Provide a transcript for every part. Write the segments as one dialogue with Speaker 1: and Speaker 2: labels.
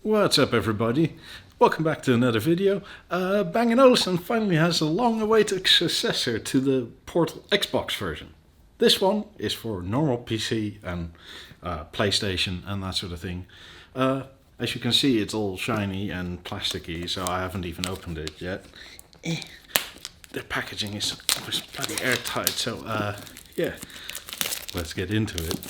Speaker 1: What's up, everybody? Welcome back to another video. Bang & Olufsen finally has a long-awaited successor to the Portal Xbox version. This one is for normal PC and PlayStation and that sort of thing. As you can see, it's all shiny and plasticky, so I haven't even opened it yet. The packaging is bloody airtight, so yeah, let's get into it.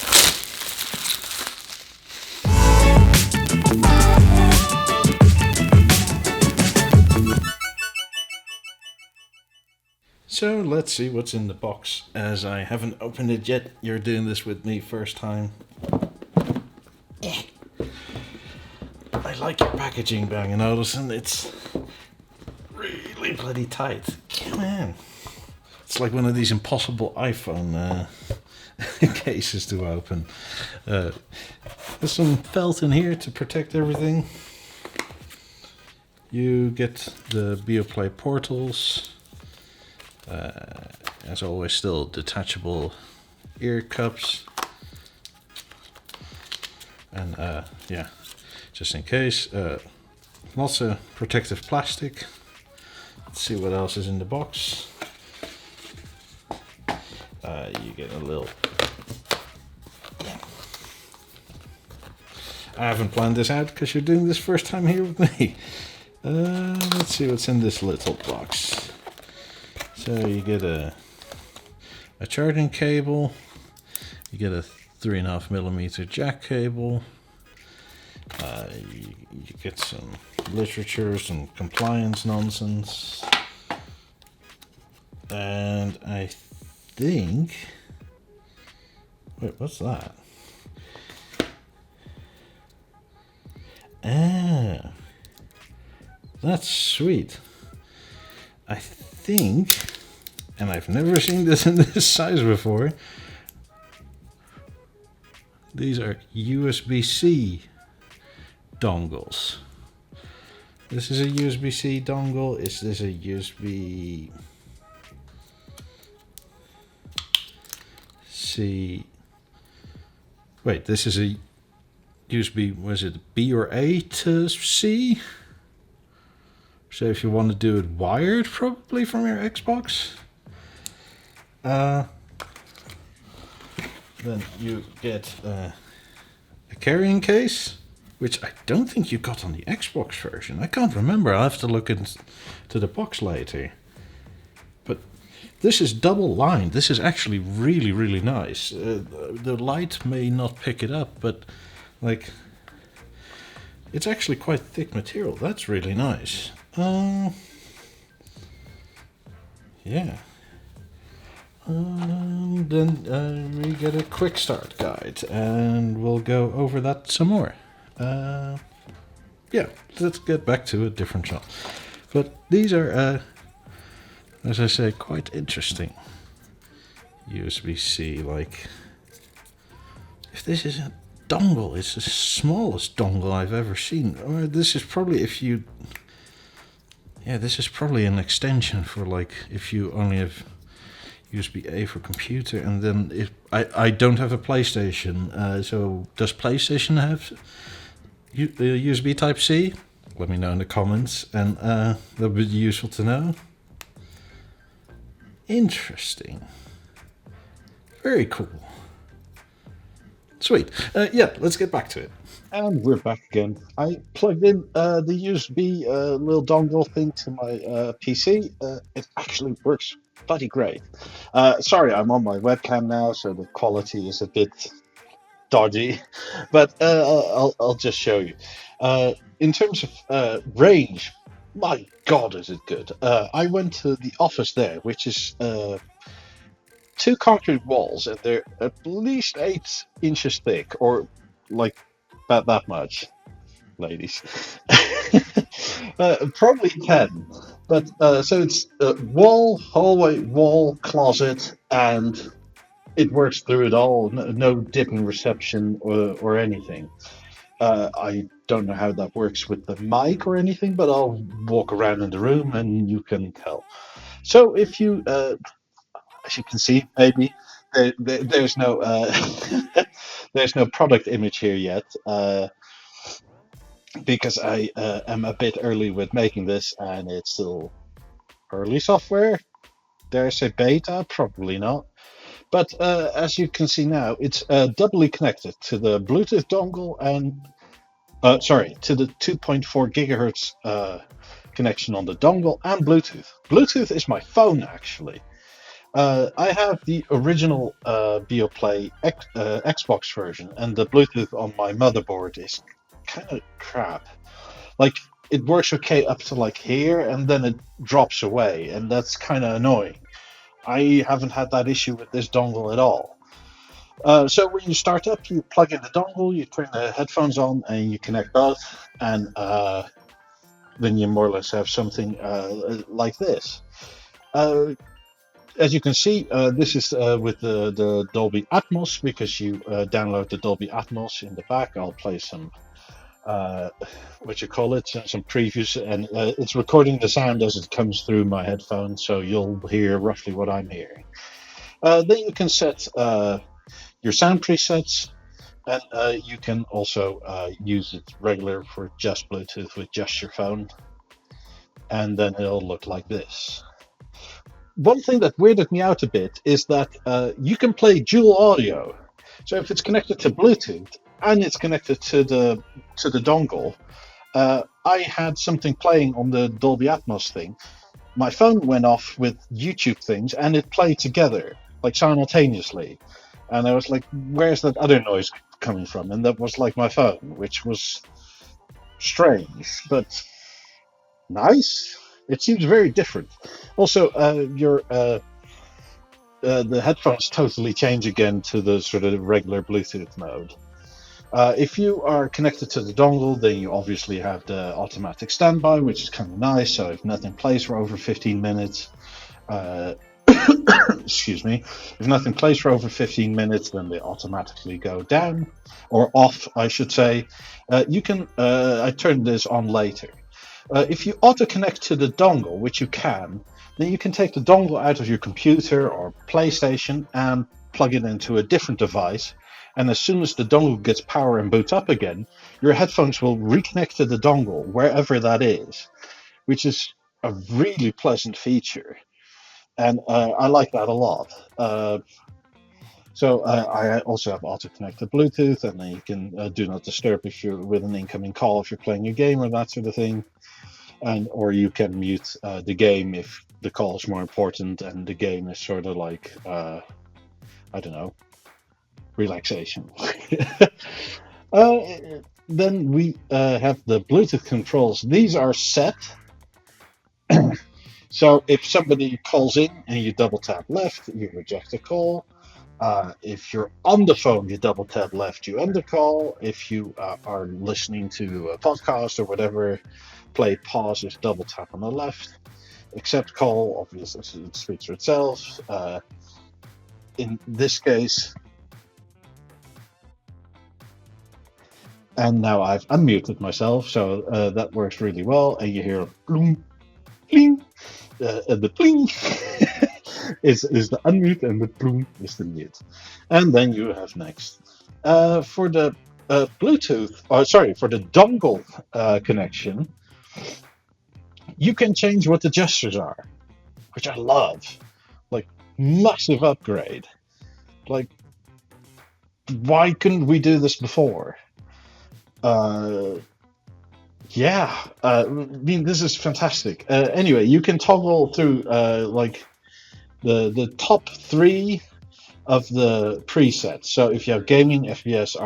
Speaker 1: So let's see what's in the box. As I haven't opened it yet, you're doing this with me first time. I like your packaging, Bang & Olufsen. It's really bloody tight. Come on. It's like one of these impossible iPhone cases to open. There's some felt in here to protect everything. You get the BeoPlay portals. As always, still detachable ear cups, and yeah, just in case, lots of protective plastic. Let's see what else is in the box. You get a little. I haven't planned this out because you're doing this first time here with me. Let's see what's in this little box. So you get a charging cable, you get a 3.5mm jack cable, you get some literature, some compliance nonsense, and I think, wait, what's that? Ah, that's sweet. I think, and I've never seen this in this size before, these are USB-C dongles. This is a USB-C dongle. Is this a USB-C? Wait, this is a USB, was it B or A to C? So if you want to do it wired, probably from your Xbox, then you get a carrying case, which I don't think you got on the Xbox version. I can't remember. I'll have to look into the box later. But this is double lined. This is actually really, really nice. The light may not pick it up, but like, it's actually quite thick material. That's really nice. Yeah. Then we get a quick start guide, and we'll go over that some more. Yeah, let's get back to a different shot. But these are, as I say, quite interesting. USB-C, like, if this is a dongle, it's the smallest dongle I've ever seen. Or this is probably if you. Yeah, this is probably an extension for, like, if you only have USB-A for computer, and then if I don't have a PlayStation, so does PlayStation have USB Type-C? Let me know in the comments, and that'll be useful to know. Interesting. Very cool. Sweet. Yeah, let's get back to it.
Speaker 2: And we're back again. I plugged in the USB little dongle thing to my PC. It actually works bloody great. Sorry, I'm on my webcam now, so the quality is a bit dodgy, but I'll just show you. In terms of range, my God, is it good. I went to the office there, which is 2 concrete walls, and they're at least 8 inches thick, or like about that much, ladies. Probably 10. But so it's wall, hallway, wall, closet, and it works through it all. No dipping reception or anything. I don't know how that works with the mic or anything, but I'll walk around in the room and you can tell. So if you, as you can see, maybe there's no there's no product image here yet. because I am a bit early with making this, and it's still early software. Dare I say beta? Probably not. But as you can see now, it's doubly connected to the Bluetooth dongle and sorry, to the 2.4 gigahertz connection on the dongle and Bluetooth. Bluetooth is my phone actually. I have the original BeoPlay Xbox version, and the Bluetooth on my motherboard is kind of crap. Like it works okay up to like here, and then it drops away, and that's kind of annoying. I haven't had that issue with this dongle at all. So when you start up, you plug in the dongle, you turn the headphones on, and you connect both, and then you more or less have something like this. As you can see, this is with the Dolby Atmos, because you download the Dolby Atmos in the back. I'll play some, what you call it, some previews, and it's recording the sound as it comes through my headphones, so you'll hear roughly what I'm hearing. Then you can set your sound presets, and you can also use it regular for just Bluetooth with just your phone, and then it'll look like this. One thing that weirded me out a bit is that you can play dual audio. So if it's connected to Bluetooth and it's connected to the dongle, I had something playing on the Dolby Atmos thing. My phone went off with YouTube things, and it played together, like simultaneously. And I was like, "Where's that other noise coming from?" And that was like my phone, which was strange, but nice. It seems very different. Also, the headphones totally change again to the sort of regular Bluetooth mode. If you are connected to the dongle, then you obviously have the automatic standby, which is kind of nice. So if nothing plays for over 15 minutes, excuse me, if nothing plays for over 15 minutes, then they automatically go down, or off, I should say. I turned this on later. If you auto connect to the dongle, which you can, then you can take the dongle out of your computer or PlayStation and plug it into a different device. And as soon as the dongle gets power and boots up again, your headphones will reconnect to the dongle wherever that is, which is a really pleasant feature. And I like that a lot. So I also have auto connected Bluetooth, and then you can do not disturb if you're with an incoming call, if you're playing a game or that sort of thing. And or you can mute the game if the call is more important and the game is sort of like I don't know, relaxation. Then we have the Bluetooth controls. These are set. So if somebody calls in and you double tap left, you reject a call. If you're on the phone, you double tap left, you end the call. If you are listening to a podcast or whatever, play pause is double tap on the left. Accept call, obviously it speaks for itself. In this case, and now I've unmuted myself, so that works really well. And you hear bloom, bling, and the bling is the unmute, and the bloom is the mute. And then you have next. For the Bluetooth, for the dongle connection, you can change what the gestures are, which I love. Like, massive upgrade. Like, why couldn't we do this before? Yeah, I mean, this is fantastic. Anyway, you can toggle through like the top 3 of the presets. So if you have gaming, FPS,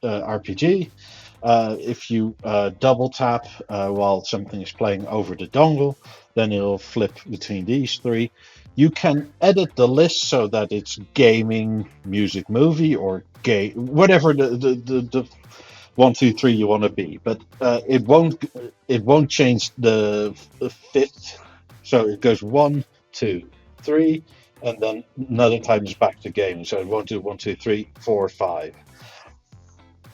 Speaker 2: RPG, if you double tap while something is playing over the dongle, then it'll flip between these 3. You can edit the list so that it's gaming, music, movie, or whatever the 1, 2, 3 you want to be, but it won't change the fifth. So it goes 1, 2, 3, and then another time it's back to gaming. So it won't do 1, 2, 3, 4, 5.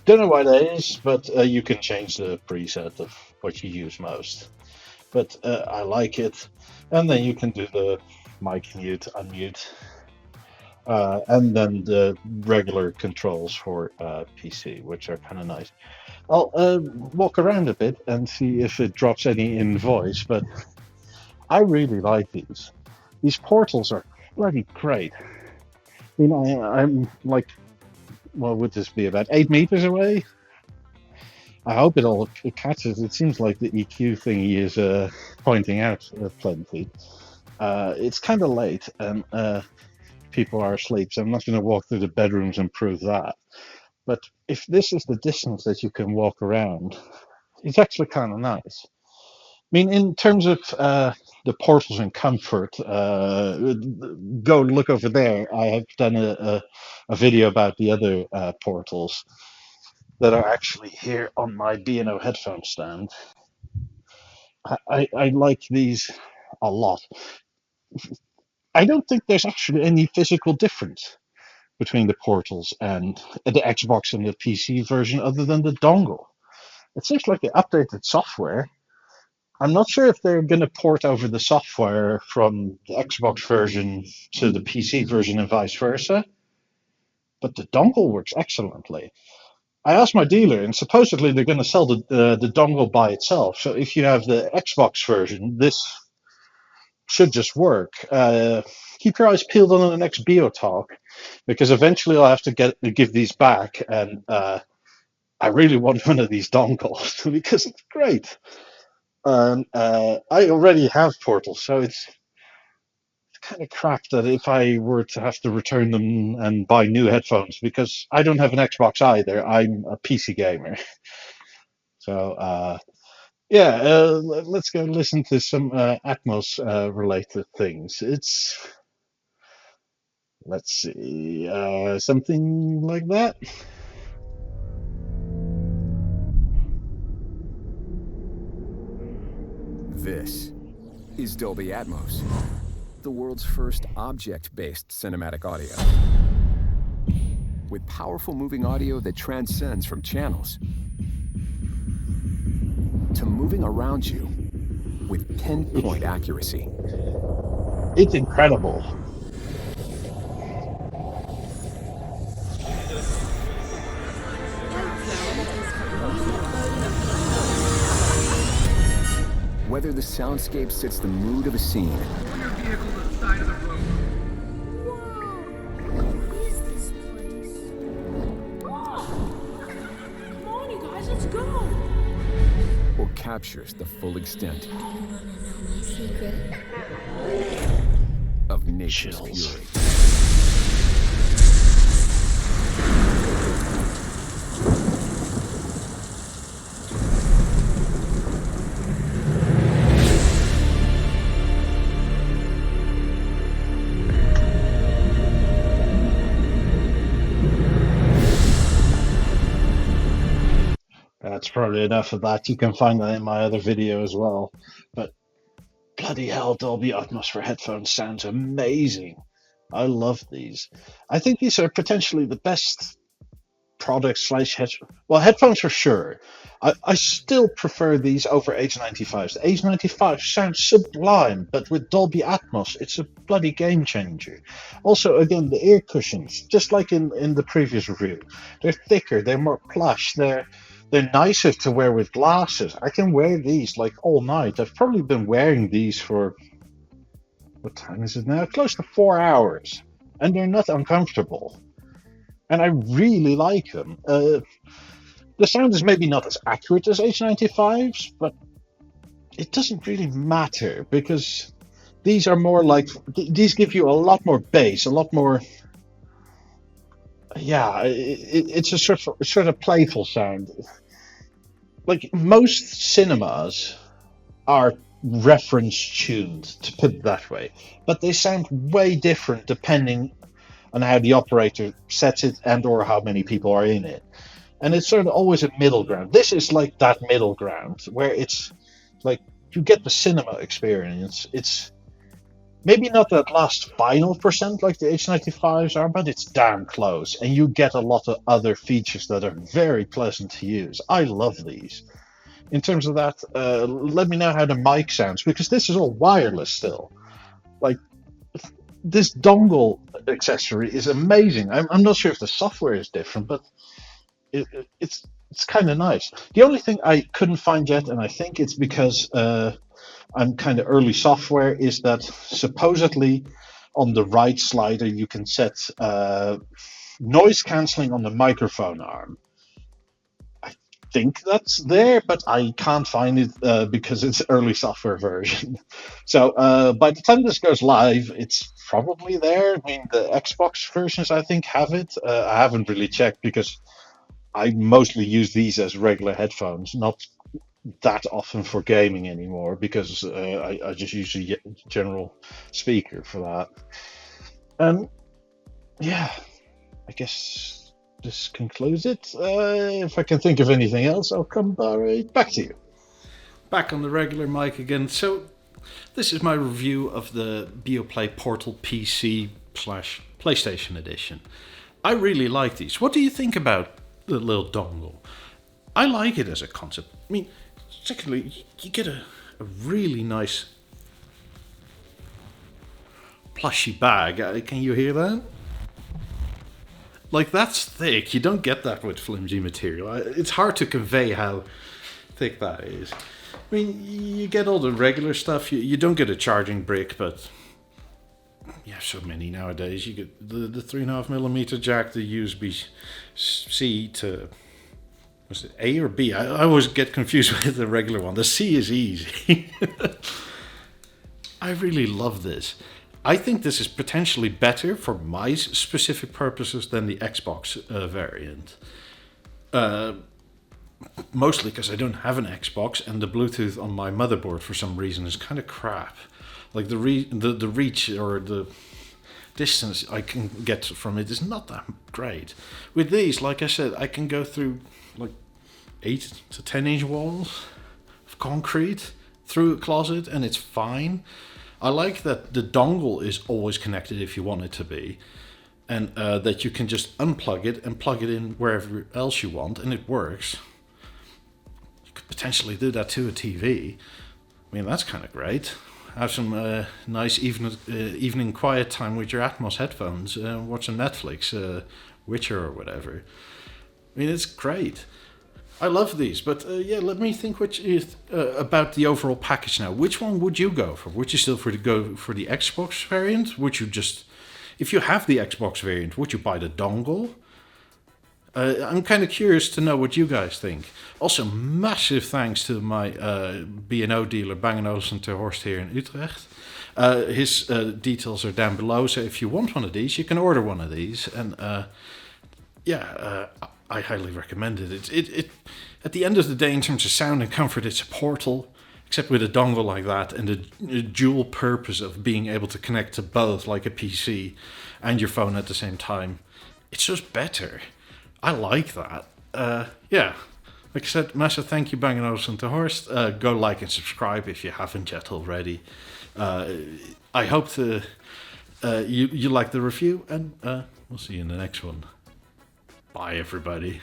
Speaker 2: Don't know why that is, but you can change the preset of what you use most. But I like it, and then you can do the mic mute, unmute. And then the regular controls for PC, which are kind of nice. I'll walk around a bit and see if it drops any in voice, but I really like these. These portals are bloody great. You know, I'm like, what would this be, about 8 meters away? I hope it catches. It seems like the EQ thingy is pointing out plenty. It's kind of late and people are asleep, so I'm not going to walk through the bedrooms and prove that. But if this is the distance that you can walk around, it's actually kind of nice. I mean, in terms of the portals and comfort, go look over there. I have done a video about the other portals that are actually here on my B&O headphone stand. I like these a lot. I don't think there's actually any physical difference between the portals and the Xbox and the PC version other than the dongle. It seems like they updated software. I'm not sure if they're going to port over the software from the Xbox version to the PC version and vice versa, but the dongle works excellently. I asked my dealer, and supposedly they're going to sell the dongle by itself. So if you have the Xbox version, this should just work. Keep your eyes peeled on the next Beo talk, because eventually I'll have to give these back, and I really want one of these dongles because it's great. I already have portals, so it's kind of crap that if I were to have to return them and buy new headphones, because I don't have an Xbox either. I'm a PC gamer. So yeah, let's go listen to some Atmos related things. Let's see, something like that.
Speaker 3: This is Dolby Atmos, the world's first object-based cinematic audio. With powerful moving audio that transcends from channels to moving around you with pinpoint accuracy.
Speaker 2: It's incredible.
Speaker 3: Whether the soundscape sets the mood of a scene,
Speaker 4: Pull your vehicle to the side of the road.
Speaker 5: Whoa! What is this place? Oh! Come on, you guys, let's go!
Speaker 3: or captures the full extent
Speaker 5: Do you wanna know my secret?
Speaker 3: of nature's
Speaker 2: Chills.
Speaker 3: fury.
Speaker 2: That's probably enough of that. You can find that in my other video as well. But bloody hell, Dolby Atmos for headphones sounds amazing. I love these. I think these are potentially the best products slash headphones for sure. I still prefer these over H95s. The H95 sounds sublime, but with Dolby Atmos, it's a bloody game changer. Also, again, the ear cushions, just like in the previous review, they're thicker, they're more plush, they're nicer to wear with glasses. I can wear these like all night. I've probably been wearing these for, what time is it now? Close to 4 hours. And they're not uncomfortable. And I really like them. The sound is maybe not as accurate as H95s, but it doesn't really matter because these are more like, these give you a lot more bass, a lot more, yeah, it's a sort of playful sound. Like most cinemas are reference tuned, to put it that way, but they sound way different depending on how the operator sets it and or how many people are in it. And it's sort of always a middle ground. This is like that middle ground where it's like you get the cinema experience. It's maybe not that last final percent like the H95s are, but it's damn close. And you get a lot of other features that are very pleasant to use. I love these. In terms of that, let me know how the mic sounds, because this is all wireless still. Like, this dongle accessory is amazing. I'm not sure if the software is different, but it's kind of nice. The only thing I couldn't find yet, and I think it's because I'm kind of early software, is that supposedly on the right slider you can set noise cancelling on the microphone arm. I think that's there, but I can't find it because it's early software version. So by the time this goes live, it's probably there. I mean, the Xbox versions I think have it. I haven't really checked because I mostly use these as regular headphones, not that often for gaming anymore because I just use a general speaker for that. Yeah, I guess this concludes it. If I can think of anything else, I'll come right back to you.
Speaker 1: Back on the regular mic again. So this is my review of the BeoPlay Portal PC / PlayStation Edition. I really like these. What do you think about the little dongle? I like it as a concept. I mean, secondly, you get a really nice plushy bag. Can you hear that? Like, that's thick. You don't get that with flimsy material. It's hard to convey how thick that is. I mean, you get all the regular stuff. You don't get a charging brick, but you have so many nowadays. You get the 3.5mm jack, the USB-C to, was it A or B? I always get confused with the regular one. The C is easy. I really love this. I think this is potentially better for my specific purposes than the Xbox variant. Mostly because I don't have an Xbox and the Bluetooth on my motherboard for some reason is kind of crap. Like the reach or the distance I can get from it is not that great. With these, like I said, I can go through like 8 to 10 inch walls of concrete through a closet and it's fine. I like that the dongle is always connected if you want it to be, and that you can just unplug it and plug it in wherever else you want, and it works. You could potentially do that to a TV. I mean, that's kind of great. Have some nice evening quiet time with your Atmos headphones, watch some Netflix, Witcher or whatever. I mean, it's great. I love these, but yeah, let me think about the overall package now. Which one would you go for? Would you still go for the Xbox variant? Would you just, if you have the Xbox variant, would you buy the dongle? I'm kind of curious to know what you guys think. Also, massive thanks to my B&O dealer, Bang Olufsen Ter Horst here in Utrecht. His details are down below, so if you want one of these, you can order one of these. And I highly recommend it. It at the end of the day, in terms of sound and comfort, it's a portal, except with a dongle like that and the dual purpose of being able to connect to both, like a PC and your phone at the same time. It's just better. I like that. Yeah, like I said, massive thank you, Bang Olufsen Ter Horst. Go like and subscribe if you haven't yet already. I hope you like the review, and we'll see you in the next one. Bye, everybody.